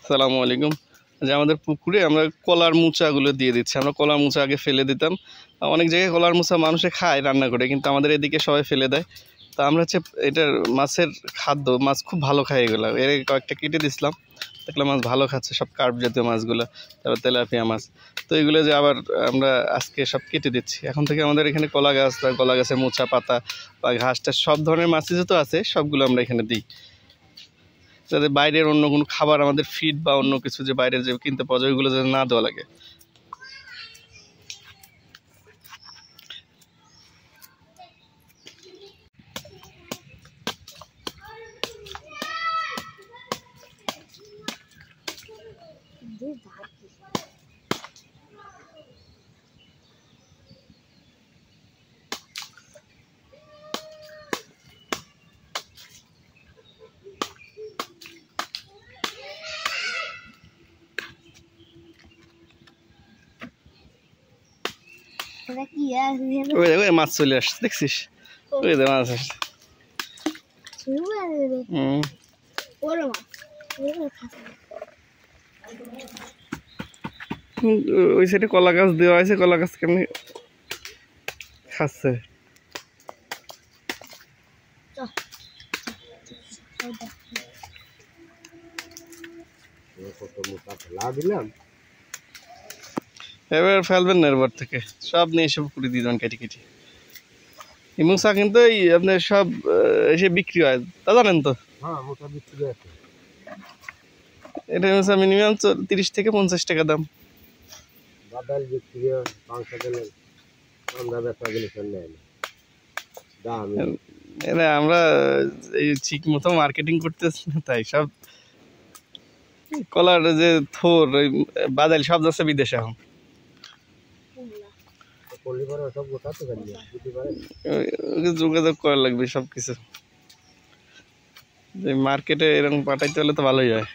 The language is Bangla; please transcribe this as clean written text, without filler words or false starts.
আসসালামু আলাইকুম। যে আমাদের পুকুরে আমরা কলার মুচাগুলো দিয়ে দিচ্ছি। আমরা কলার মুচা আগে ফেলে দিতাম, অনেক জায়গায় কলার মুচা মানুষে খায় রান্না করে, কিন্তু আমাদের এদিকে সবাই ফেলে দেয়। তো আমরা হচ্ছে এটার মাছের খাদ্য, মাছ খুব ভালো খায় এগুলো। এর কয়েকটা কেটে দিছিলাম, দেখলাম মাছ ভালো খাচ্ছে, সব কার্প জাতীয় মাছগুলো, তারপর তেলাপিয়া মাছ। তো এগুলো যে আবার আমরা আজকে সব কেটে দিচ্ছি। এখন থেকে আমাদের এখানে কলা গাছ, তার কলা গাছের মোচা পাতা বা ঘাসটা সব ধরনের মাছই যত আছে সবগুলো আমরা এখানে দিই, যাতে বাইরের অন্য কোনো খাবার আমাদের ফিড বা অন্য কিছু যে বাইরের যে কিনতে পাওয়া যায় ওইগুলো যাতে না দেওয়া লাগে। ওই দেখো মাছ চলে আসছে, দেখছিস? ওই দেখো মাছ আসছে। ওই সাইডে কলা গাছ দেওয়া আছে, কলা গাছ কেমনি খাচ্ছে। এবার ফেলবেন না, এরপর থেকে সব নিয়ে এসে পুকুরে দিয়ে দেবেন কেটে কেটে। এই মুসা কিন্তু এই আপনার সব এসে বিক্রি হয়, তা জানেন তো? এটা মুসা মিনিমাম 30 থেকে 50 টাকা দাম। আমরা এই ঠিক মতো মার্কেটিং করতেছি না, তাই সব কলার যে থোর ওই বাদাল সব যাচ্ছে বিদেশে। এখন যোগাযোগ করা লাগবে সবকিছু, মার্কেটে এরকম পাঠাইতে হলে তো ভালোই হয়।